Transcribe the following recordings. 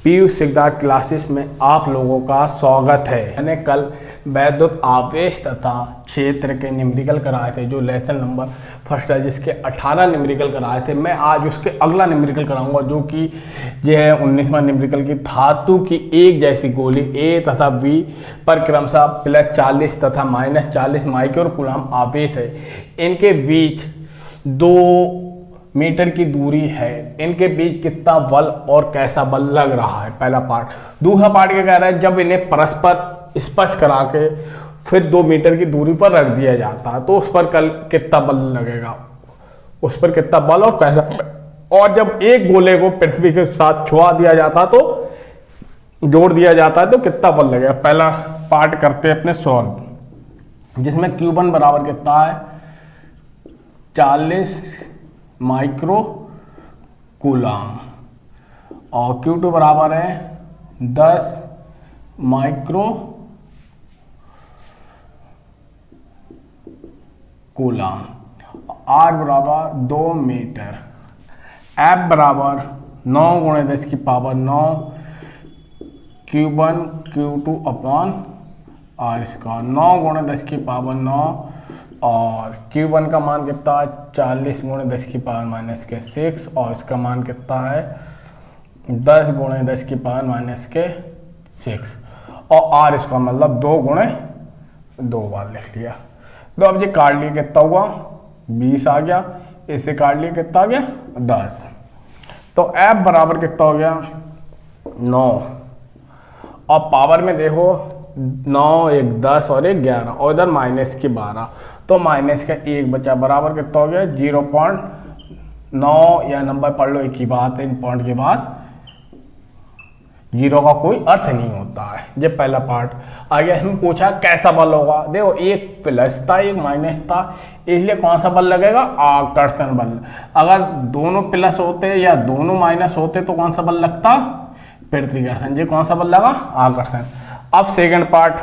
Piyush Siddharth classes में आप लोगों का स्वागत है। मैंने कल वैद्युत आवेश तथा क्षेत्र के न्यूमेरिकल कराए थे, जो लेसन नंबर फर्स्ट है, जिसके 18 न्यूमेरिकल कराए थे। मैं आज उसके अगला न्यूमेरिकल कराऊंगा, जो कि यह है 19वां न्यूमेरिकल की धातु की एक जैसी गोली ए तथा बी पर क्रमशः +40 तथा -40 माइक्रो कूलम आवेश है। इनके बीच 2 मीटर की दूरी है। इनके बीच कितना बल और कैसा बल लग रहा है, पहला पार्ट। दूसरा पार्ट क्या कह रहा है, जब इन्हें परस्पर स्पर्श करा के फिर 2 मीटर की दूरी पर रख दिया जाता है तो उस पर कल कितना बल लगेगा, उस पर कितना बल और कैसा। और जब एक गोले को पृथ्वी के साथ छुआ दिया जाता तो जोड़ दिया जाता है तो कितना बल लगेगा। पहला पार्ट करते हैं अपने सॉल्व, जिसमें Q1 बराबर कितना है 40 माइक्रो कूलम और Q2 बराबर है 10 माइक्रो कूलम। R बराबर 2 मीटर। F बराबर 9 × 10 की power 9 Q1 Q2 upon R square. 9 × 10 की पावर 9 और Q1 का मान कितना है 40 × 10 की पावर -6 और इसका मान कितना है 10 × 10 की पावर -6 और R इसका मतलब 2 × 2 बार लिख लिया। तो अब ये काट लिया, कितना हुआ 20 आ गया, इसे काट लिया कितना आ गया 10। तो F बराबर कितना हो गया 9 और पावर में देखो 9 1 10 और 1 11 और इधर -12 तो माइनस का 1 बचा, बराबर कितना हो गया 0.9 या नंबर पढ़ लो, एक ही बात है, इन पॉइंट के बाद 0 का कोई अर्थ नहीं होता है। ये पहला पार्ट आ गया। इसमें पूछा कैसा बल होगा, देखो एक प्लस था एक माइनस था, इसलिए कौन सा बल लगेगा आकर्षण बल। अगर दोनों प्लस होते या दोनों माइनस होते तो कौन सा बल लगता प्रतिकर्षण। ये कौन सा बल लगा आकर्षण। अब सेकंड पार्ट,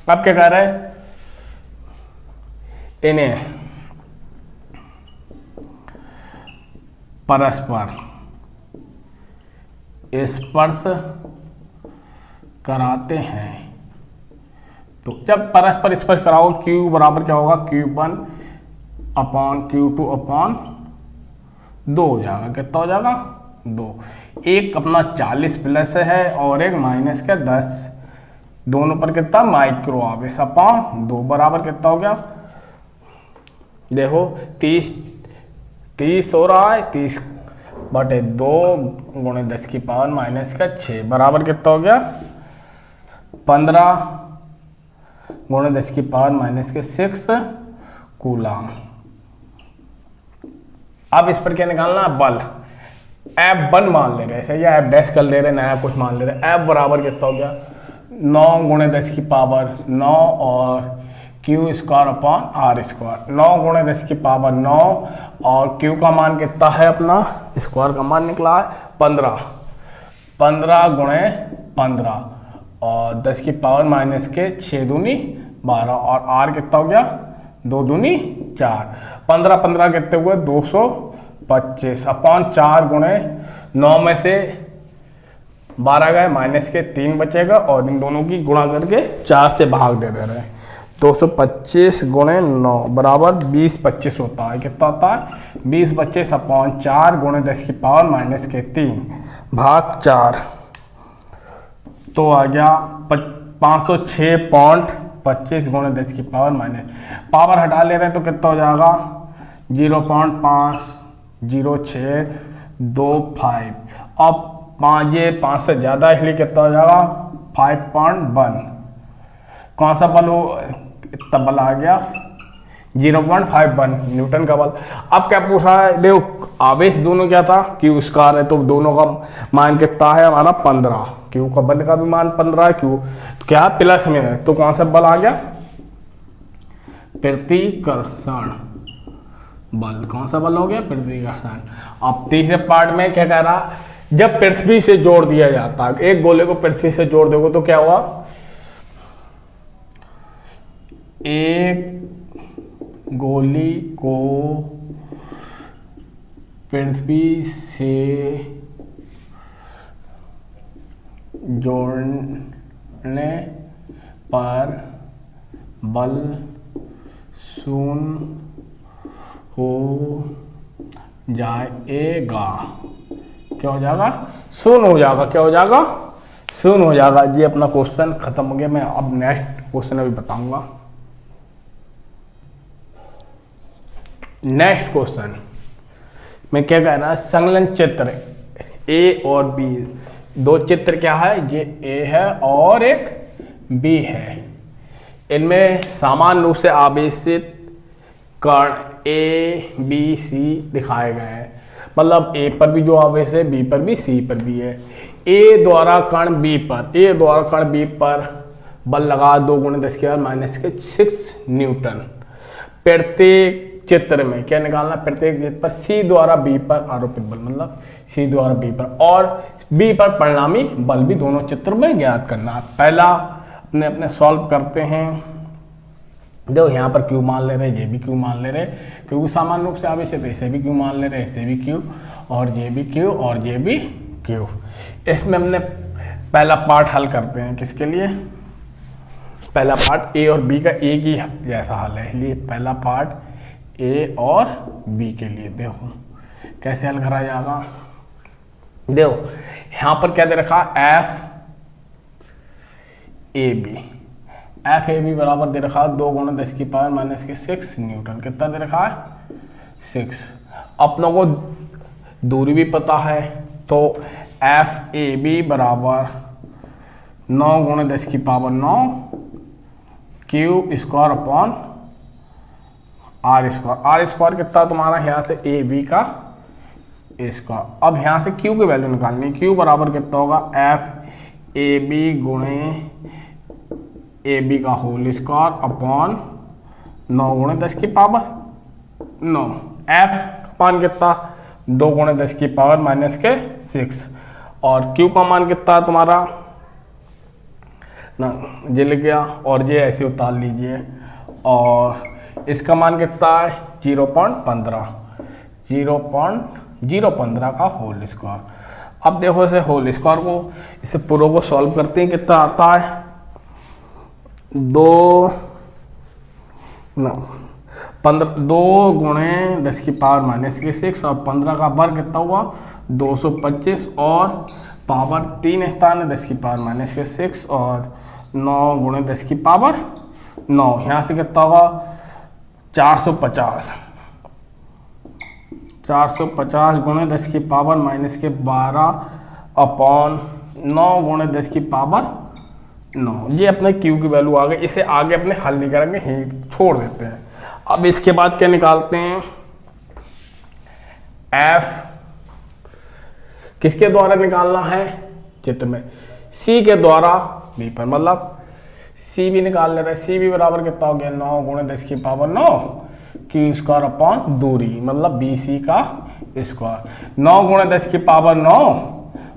अब क्या कह रहे हैं, इन्हें परस्पर स्पर्श कराते हैं। तो जब परस्पर स्पर्श कराओ Q बराबर क्या होगा Q1 अपॉन Q2 अपॉन 2 हो जाएगा। कितना हो जाएगा 2। एक अपना 40 प्लस है और एक माइनस का 10, दोनों पर कितना माइक्रो आवेश अपॉन 2 बराबर कितना हो गया, देखो 30 हो रहा है, 30 बटे 2 × 10 की पावर -6 बराबर कितना हो गया 15 × 10 की पावर -6 कूलम। अब इस पर क्या निकालना बल। F1 मान ले रहे हैं या F' कर ले रहे, नया कुछ मान ले रहे। F बराबर कितना हो गया 9 × 10 की पावर 9 और Q square upon R square. 9 × 10 की पावर 9 और Q का मान कितना है अपना, स्क्वायर का मान निकला है 15 × 15 और 10 की पावर -6 दूनी 12 और R कितना हो गया 2 दूनी 4। 15 15 कितने हुए 225 अपॉन 4 × 9 में से 12 गए -3 बचेगा और इन दोनों की गुणा करके 4 से भाग दे रहे हैं। 225 × 9 बराबर 20 25 होता है। कितना होता है 20 25 अपॉन 4 × 10 की पावर -3 भाग 4 तो आ गया 506.25 × 10 की पावर पावर हटा ले रहे हैं तो कितना हो जाएगा 0.50625। अब 5 से ज़्यादा इसलिए कितना हो जाएगा 5.1। कौन सा बल हो, इतना बल आ गया 0.51 न्यूटन का बल। अब क्या पूछा है, देखो आवेश दोनों क्या था Q स्क्वायर है तो दोनों का मान कितना है हमारा 15। Q का बल का भी मान 15 है, Q तो क्या प्लस में है तो कौन सा बल आ गया प्रतिकर्षण बल। कौन सा बल हो गया प्रतिकर्षण। अब तीसरे पार्ट में क्या कह रहा, जब पृथ्वी से जोड़ दिया जाता है, एक गोले को पृथ्वी से जोड़ दोगे तो क्या हुआ, एक गोली को पृथ्वी से जोड़ने पर बल शून्य हो जाएगा। क्या हो जाएगा? शून्य हो जाएगा। क्या हो जाएगा? शून्य हो जाएगा। ये अपना क्वेश्चन खत्म हो गया। मैं अब नेक्स्ट क्वेश्चन अभी बताऊंगा। नेक्स्ट क्वेश्चन में क्या कह रहा है? संलग्न चित्र ए और बी, दो चित्र क्या है? ये ए है और एक बी है। इनमें समान रूप से आवेशित कण ए बी सी दिखाए गए हैं। मतलब ए पर भी जो आवेश है, बी पर भी, सी पर भी है। ए द्वारा कण बी पर बल लगा 2 × 10⁻⁻6 न्यूटन। प्रत्येक चित्र में क्या निकालना? प्रत्येक चित्र पर सी द्वारा बी पर आरोपित बल, मतलब सी द्वारा बी पर और बी पर परिणामी बल भी दोनों चित्रों में ज्ञात करना। पहला अपने सॉल्व करते हैं। देखो यहाँ पर क्यू मान ले रहे, ये भी क्यू मान ले रहे, क्योंकि सामान्य रूप से आवेश है तो इसे भी क्यू मान ले रहे, इसे भी क्यू, और ये भी क्यू, और ये भी क्यू। इसमें हमने पहला पार्ट हल करते हैं। किसके लिए? पहला पार्ट ए और बी का एक ही जैसा हल है, इसलिए पहला पार्ट ए और बी के लिए। देखो कैसे हल करा जाएगा। देखो यहाँ पर क्या दे रखा? एफ ए बी बराबर दे रखा 2 × 10⁻⁻6 न्यूटन। कितना दे रखा है? 6। अपनों को दूरी भी पता है, तो एफ ए बी बराबर 9 × 10⁻9 क्यू² अपॉन आर स्क्वायर कितना तुम्हारा यहाँ से ए बी का स्क्वायर। अब यहाँ से क्यू की वैल्यू निकालनी है। क्यू बराबर कितना होगा? एफ ए बी गुणे ए बी का होल स्क्वायर अपॉन 9 × 10⁻9। एफ का मान कितना? 2 × 10⁻⁻6 और क्यू का मान कितना तुम्हारा ना, ये लिख गया और ये ऐसे उतार लीजिए। और इसका मान कितना है? 0.15 का होल स्क्वायर। अब देखो इसे होल स्क्वायर को, इसे पूरा को सॉल्व करते हैं। कितना आता है? 2 × 10⁻⁻6 और 15 का वर्ग कितना हुआ? 225 और पावर 3 स्थान है 10⁻⁻6 और 9 × 10⁻9। यहाँ से कितना होगा? 450 × 10⁻⁻12 अपॉन 9 × 10⁻9। ये अपने क्यू की वैल्यू आ गई। इसे आगे अपने हल नहीं करेंगे, छोड़ देते हैं। अब इसके बाद क्या निकालते हैं? एफ किसके द्वारा निकालना है? चित्र में सी के द्वारा बी पर, मतलब सी भी निकाल ले रहे। सी भी बराबर कितना हो गया? 9 × 10⁻9 क्यू² अपॉन दूरी, मतलब बी सी का स्क्वायर। 9 × 10⁻9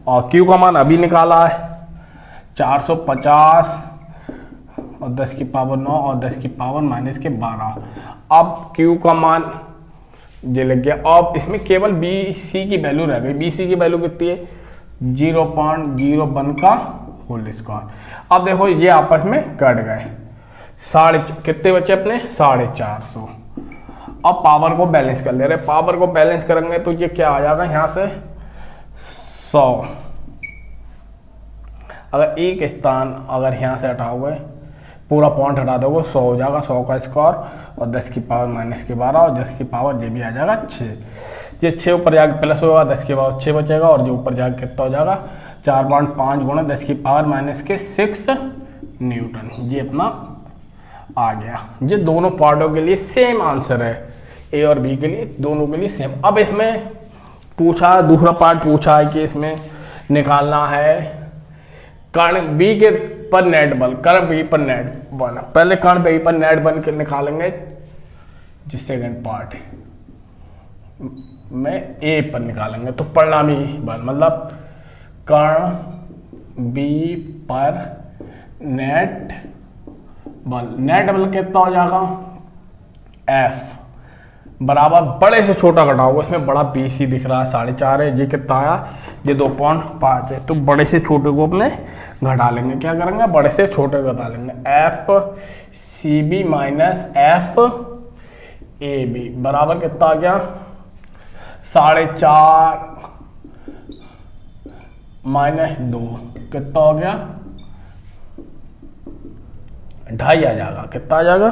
और क्यू का मान अभी निकाला है 450 और 10⁻9 और 10⁻⁻12। अब क्यू का मान ये लग गया। अब इसमें केवल बी सी की वैल्यू रह गई। बी सी की वैल्यू कितनी है? 0.01 का होल स्क्वायर। अब देखो ये आपस में कट गए, कितने बचे अपने? 450। अब पावर को बैलेंस कर ले रहे। पावर को बैलेंस करेंगे तो ये क्या आ जाएगा? यहाँ से 100। अगर एक स्थान अगर यहाँ से हटाओगे, पूरा पॉइंट हटा दोगे, 100 हो जाएगा। 100 का स्क्वायर और 10⁻⁻12 और 10 की पावर ये भी आ जाएगा 6। ये 6 ऊपर जाके प्लस होगा, 10 के बाद 6 बचेगा और जो ऊपर जाके कितना हो जाएगा? 4.5 × 10⁻⁻6 न्यूटन। ये अपना आ गया। ये दोनों पार्टों के लिए सेम आंसर है, ए और बी के लिए, दोनों के लिए सेम। अब इसमें पूछा, दूसरा पार्ट पूछा है कि इसमें निकालना है कण बी के पर नेट बल। कण बी पर नेट बल, पहले कण बी पर नेट बल के निकालेंगे। जो सेकंड पार्ट में ए पर निकालेंगे तो परिणामी बल, मतलब कण बी पर नेट बल कितना हो जाएगा? एफ बराबर बड़े से छोटा घटाओगे, इसमें बड़ा बी सी दिख रहा है 4.5 है, ये कितना आया, ये 2.5 है। तो बड़े से छोटे को अपने घटा लेंगे, क्या करेंगे, बड़े से छोटे को घटा लेंगे। F C B minus F A B बराबर कितना आ गया, 4.5 माइनस 2 कितना हो गया, 2.5 आ जाएगा। कितना आ जाएगा,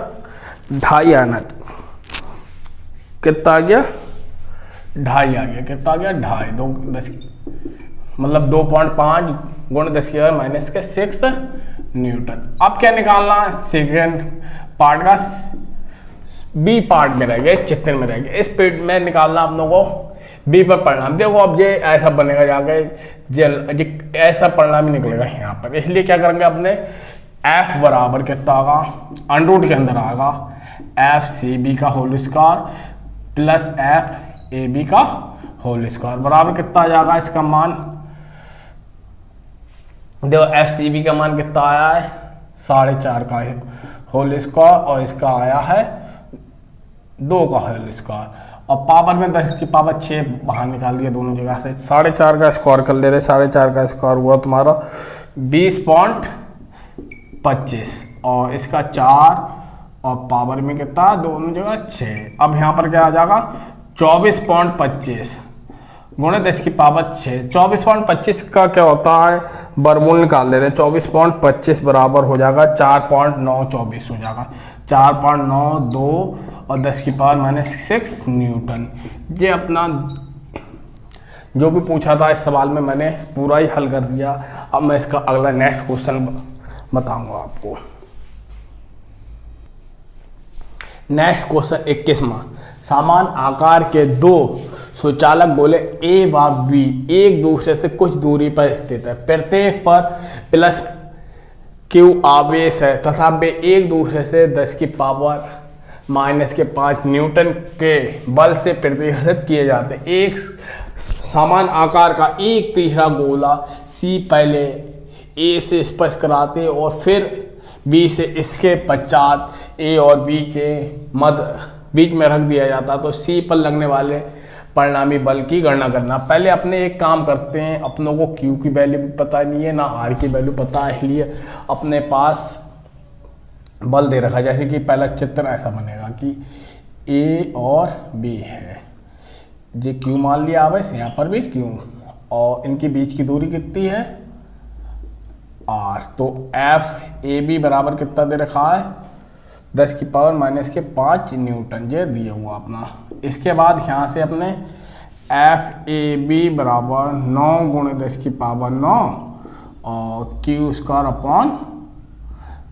2.5 आना, कितना आ गया, 2.5 आ गया। कितना आ गया, 2.5 2 10 मतलब 2.5 गुण 10⁻⁻6 न्यूटन। अब क्या निकालना है, सेकेंड पार्ट का बी पार्ट में रह गए, चित्र में रह गए, इस पेट में निकालना आप लोगों को बी पर परिणाम। देखो अब ये ऐसा बनेगा, जाके ऐसा परिणाम ही निकलेगा यहाँ पर, इसलिए क्या करेंगे अपने एफ बराबर कितना आगा, अंडर के अंदर आएगा एफ सी बी का whole square plus F A B का होल स्क्वायर बराबर कितना आ जाएगा, इसका मान देखो एफ सी बी का मान कितना आया है, 4.5 का होल स्क्वायर और इसका आया है 2 का होल स्क्वायर, और पावर में 10⁻6 बाहर निकाल दिया दोनों जगह से। 4.5 का स्क्वायर कर ले रहे, 4.5 का स्क्वायर हुआ तुम्हारा 20.25 और इसका 4 और पावर में कितना, दोनों जगह 6। अब यहाँ पर क्या आ जाएगा, 24.25 गुणे 10⁻6। 24.25 का क्या होता है, वर्गमूल निकाल ले रहे हैं, 24.25 बराबर हो जाएगा 4.924 हो जाएगा, 4.92 और 10⁻⁻6 न्यूटन। ये अपना जो भी पूछा था इस सवाल में मैंने पूरा ही हल कर दिया। अब मैं इसका अगला नेक्स्ट क्वेश्चन बताऊंगा आपको। नेक्स्ट क्वेश्चन 21वां, समान आकार के 2 सुचालक गोले ए व बी एक दूसरे से कुछ दूरी पर स्थित है, प्रत्येक पर प्लस क्यू आवेश है तथा वे एक दूसरे से 10⁻⁻5 न्यूटन के बल से प्रतिहत किए जाते हैं। एक समान आकार का एक तीसरा गोला सी पहले ए से स्पर्श कराते और फिर बी से इसके पश्चात ए और बी के मध्य बीच में रख दिया जाता, तो सी पर लगने वाले परिणामी बल की गणना करना। पहले अपने एक काम करते हैं, अपनों को क्यू की वैल्यू भी पता नहीं है ना आर की वैल्यू पता है, इसलिए अपने पास बल दे रखा। जैसे कि पहला चित्र ऐसा बनेगा कि ए और बी है, ये क्यू मान लिया आवेश, यहाँ पर भी क्यू, और इनके बीच की दूरी कितनी है आर। तो एफ ए बी बराबर कितना दे रखा है, 10⁻⁻5 न्यूटन, ये दिया हुआ अपना। इसके बाद यहाँ से अपने एफ ए बी बराबर 9 गुणे 10⁻9 और Q square upon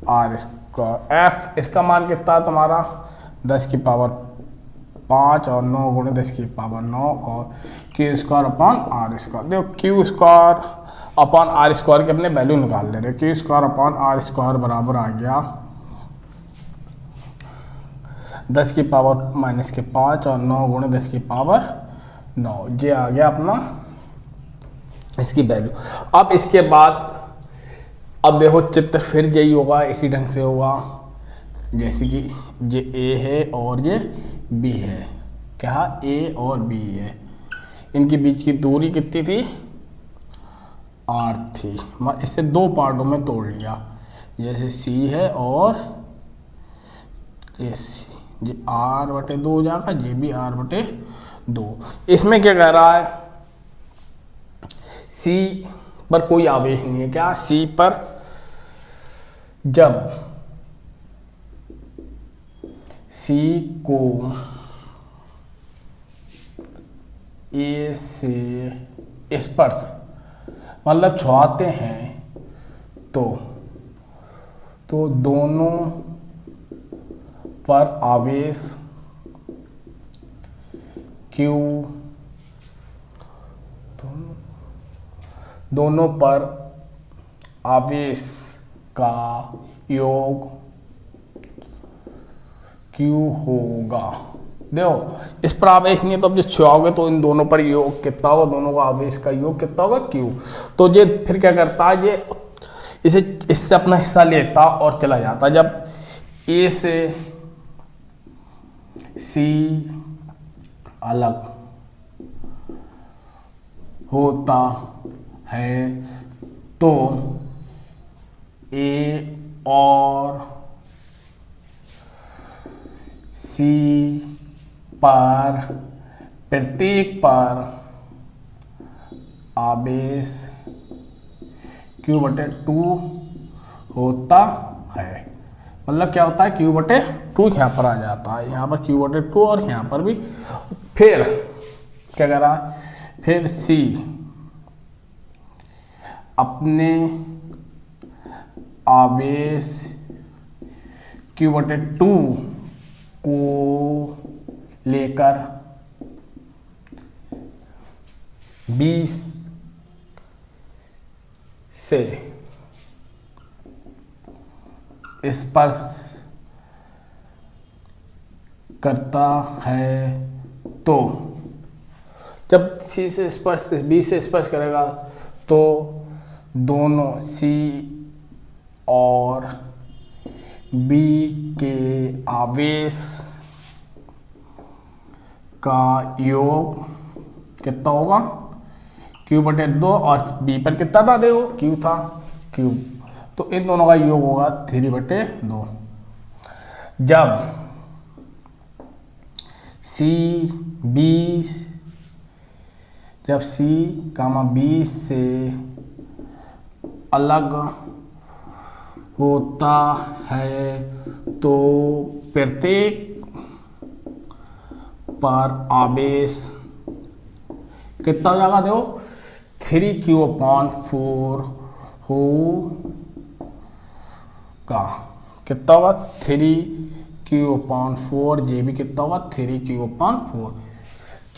R square. F इसका मान कितना है तुम्हारा 10⁻5 और 9 गुणे 10⁻9 और Q square upon R square. देखो Q square upon R square के अपने वैल्यू निकाल ले रहे। Q square upon R square बराबर आ गया 10⁻⁻5 और 9 गुणे 10⁻9, ये आ गया अपना इसकी वैल्यू। अब इसके बाद अब देखो चित्र फिर यही होगा, इसी ढंग से होगा, जैसे कि ये ए है और ये बी है, क्या ए और बी है, इनके बीच की दूरी कितनी थी आर थी। मैं इसे 2 पार्टों में तोड़ लिया, जैसे सी है और ये r/2 हो जाएगा, ये भी r/2। इसमें क्या कह रहा है, C पर कोई आवेश नहीं है, क्या C पर जब C को A से स्पर्श मतलब छुआते हैं तो दोनों पर आवेश Q, दोनों पर आवेश का योग Q होगा। देखो इस पर आवेश नहीं है तो अब जो छुआओगे तो इन दोनों पर योग कितना होगा, दोनों का आवेश का योग कितना होगा Q। तो ये फिर क्या करता है, ये इससे अपना हिस्सा लेता और चला जाता। जब A से C अलग होता है तो ए और सी पर प्रत्येक पर आवेश Q/2 होता है। मतलब क्या होता है, Q/2 यहाँ पर आ जाता है, यहाँ पर Q/2 और यहाँ पर भी। फिर क्या कह रहा है, फिर C अपने आवेश Q/2 को लेकर 20 से स्पर्श करता है तो जब C से स्पर्श 20 से स्पर्श करेगा तो दोनों C और B के आवेश का योग कितना होगा, Q/2 और B पर कितना था, देखो Q था, Q, तो इन दोनों का योग होगा 3/2। जब C 20 से अलग होता है तो प्रत्येक पर आवेश कितना हो जाएगा, देखो 3Q/4 होगा। कितना होगा 3Q/4, ये भी कितना होगा 3Q/4।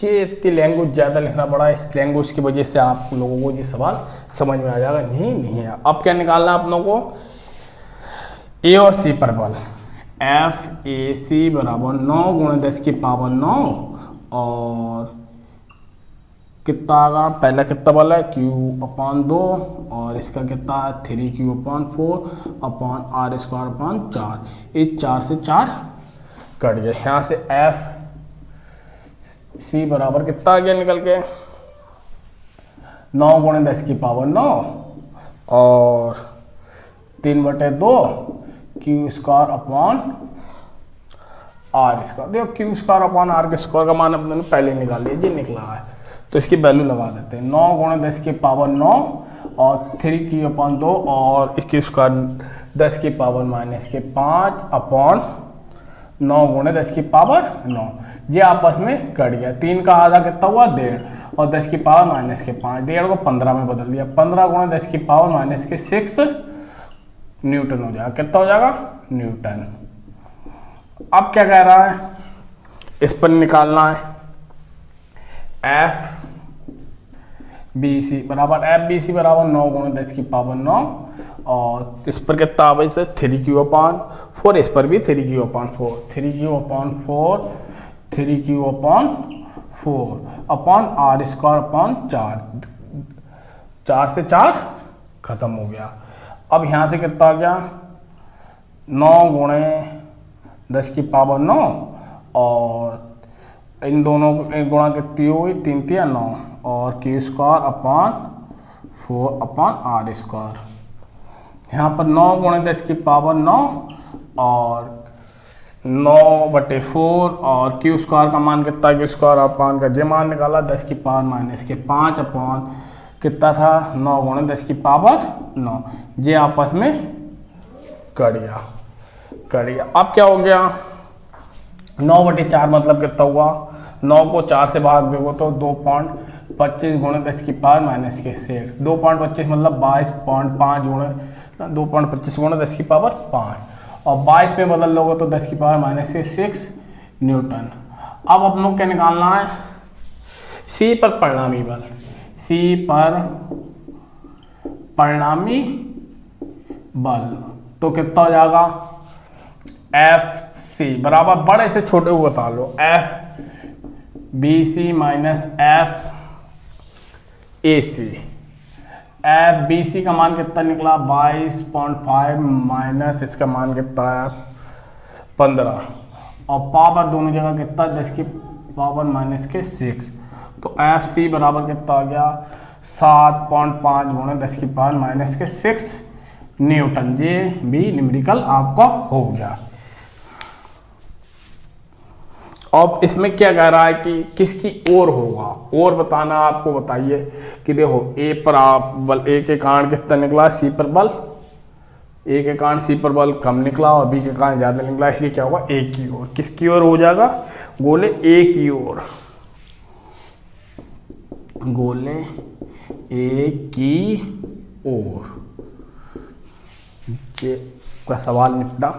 ये इतनी लैंग्वेज ज़्यादा लिखना पड़ा, इस लैंग्वेज की वजह से आप लोगों को ये सवाल समझ में आ जाएगा। नहीं है। अब क्या निकालना है आप लोगों को, ए और सी पर बल FAC बराबर 9 × 10⁹ और कितना आगा, पहला कितना बल है Q/2 और इसका कितना है 3Q/4/R²/4। ये 4 से 4 कट गया। यहाँ से FC बराबर कितना आ गया निकल के 9 × 10⁹ और 3/2 Q²/R²। देखो Q²/R² का मान अपने पहले निकाल लिया, ये निकला है तो इसकी वैल्यू लगा देते हैं। 9 × 10⁹ और 3Q/2 और Q² 10⁻⁵/9 × 10⁻⁹ ये आपस में कट गया। 3 का आधा कितना हुआ 1.5 और 10⁻⁻5, 1.5 को 15 में बदल दिया, 15 × 10⁻⁶ न्यूटन हो जाएगा। कितना हो जाएगा न्यूटन। अब क्या कह रहा है, इस पर निकालना है FBC बराबर 9 × 10⁻⁹ और इस पर कितना आवेश है 3Q/4, इस पर भी 3Q/4 R²/4। 4 से 4 खत्म हो गया। अब यहाँ से कितना आ गया 9 × 10⁻⁹ और इन दोनों गुणा कितनी हुई 3 × 9 और Q²/4/R²। यहाँ पर 9 × 10⁻⁹ और 9/4 और Q² का मान कितना, Q² का ये मान निकाला 10⁻⁵ कितना था 9 × 10⁻⁹, ये आपस में कट गया। अब क्या हो गया 9/4 मतलब कितना हुआ, 9 को 4 से भाग देखो तो 2.25 × 10⁻⁻⁶। 2.25 मतलब 22.5 2.25 × 10⁻⁵ और 22 में बदल लोगे तो 10⁻�6 न्यूटन। अब हम लोग क्या निकालना है, C पर परिणामी बल, तो कितना हो जाएगा FC बराबर बड़े से छोटे को बता लो, FBC - FAC। FBC का मान कितना निकला 22.5 माइनस इसका मान कितना है 15 और पावर दोनों जगह कितना पावर माइनस के 6। तो एफ सी बराबर कितना आ गया 7.5 गुणे 10 की पावर माइनस के 6 न्यूटन। ये भी न्यूमेरिकल आपका हो गया। अब इसमें क्या कह रहा है कि किसकी ओर होगा, और बताना आपको। बताइए कि देखो ए पर आप बल, ए के कारण कितना निकला, सी पर बल, ए के कारण सी पर बल कम निकला और बी के कारण ज्यादा निकला, इसलिए क्या होगा ए की ओर। किसकी ओर हो जाएगा, गोले ए की ओर, गोले ए की ओर। ये का सवाल निपटा।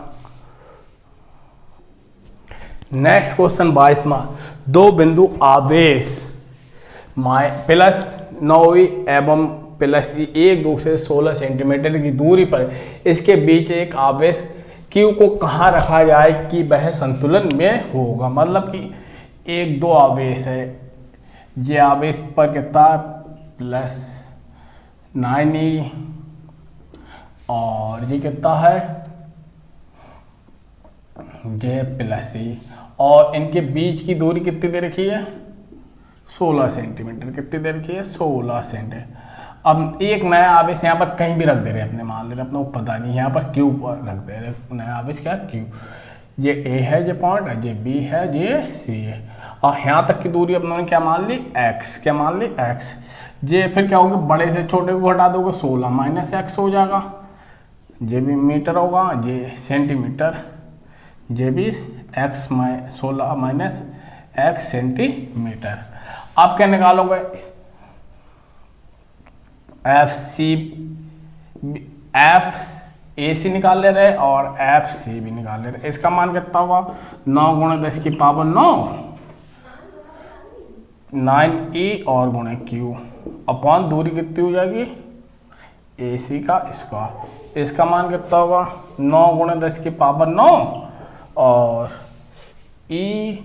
नेक्स्ट क्वेश्चन 22वां, दो बिंदु आवेश +9e एवं +e एक दूसरे 16 सेंटीमीटर की दूरी पर इसके बीच एक आवेश Q को कहाँ रखा जाए कि वह संतुलन में होगा। मतलब कि एक दो आवेश है, ये आवेश पर कितना +9e और ये कितना है ये +e, और इनके बीच की दूरी कितनी दे रखी है 16 सेंटीमीटर। कितनी दे रखी है 16 सेंटीमीटर। अब एक नया आवेश यहाँ पर कहीं भी रख दे रहे हैं अपने, मान ले रहे अपने को पता नहीं, यहाँ पर Q पर रख दे रहे नया आवेश क्या Q। ये A है, ये पॉइंट है, ये B है, ये C है, और यहाँ तक की दूरी अपनों ने क्या मान ली x। क्या मान ली x। ये फिर क्या होगा, बड़े से छोटे को हटा दोगे 16 माइनस x हो जाएगा, ये भी मीटर होगा, ये सेंटीमीटर, ये भी x 16 माइनस x सेंटीमीटर। आप क्या निकालोगे एफ ए सी निकाल ले रहे और एफ सी भी निकाल ले रहे। इसका मान कितना होगा 9 गुणे 10 की पावर 9 9e और गुणे Q अपॉन दूरी कितनी हो जाएगी ए सी का स्क्वायर। इसका मान कितना होगा 9 गुणे 10 की पावर 9 और e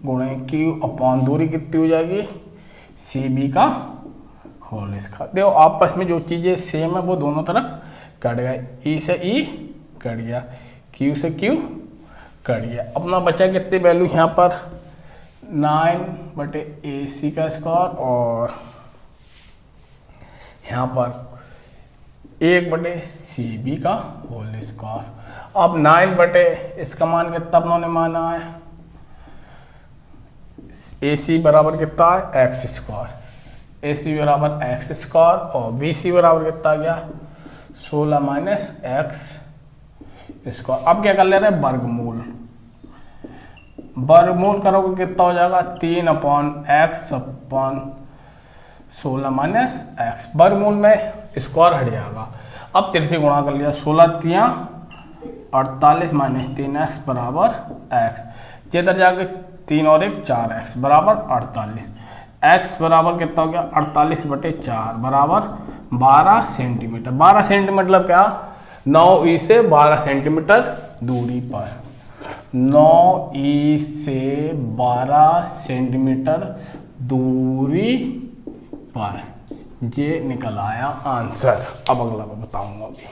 गुणे Q अपॉन दूरी कितनी हो जाएगी सी बी का होल स्क्वायर। देखो आपस में जो चीज़ें सेम है वो दोनों तरफ कट गए, ई से ई कट गया, क्यू से क्यू कट गया। अपना बचा कितनी वैल्यू यहाँ पर 9/AC का स्क्वायर और यहाँ पर 1/CB का होल स्क्वायर। अब 9 इसका मान कितना अपनों ने माना है AC बराबर कितना है एक्स स्क्वायर, AC बराबर एक्स स्क्वायर और BC बराबर कितना आ गया 16 माइनस एक्स स्क्वायर। अब क्या कर ले रहे हैं वर्गमूल, वर्गमूल करोगे कितना हो जाएगा 3/x अपॉन 16 माइनस एक्स। वर्गमूल में स्क्वायर हट जाएगा। अब 3 से गुणा कर लिया 16 3 48 माइनस 3x बराबर x। इधर जाके 3 और 1 4x बराबर 48। x बराबर कितना हो गया 48/4 बराबर 12 सेंटीमीटर। 12 सेंटीमीटर मतलब क्या 9e से 12 सेंटीमीटर दूरी पर, 9e से 12 सेंटीमीटर दूरी पर ये निकल आया आंसर। अब अगला मैं बताऊंगा अभी।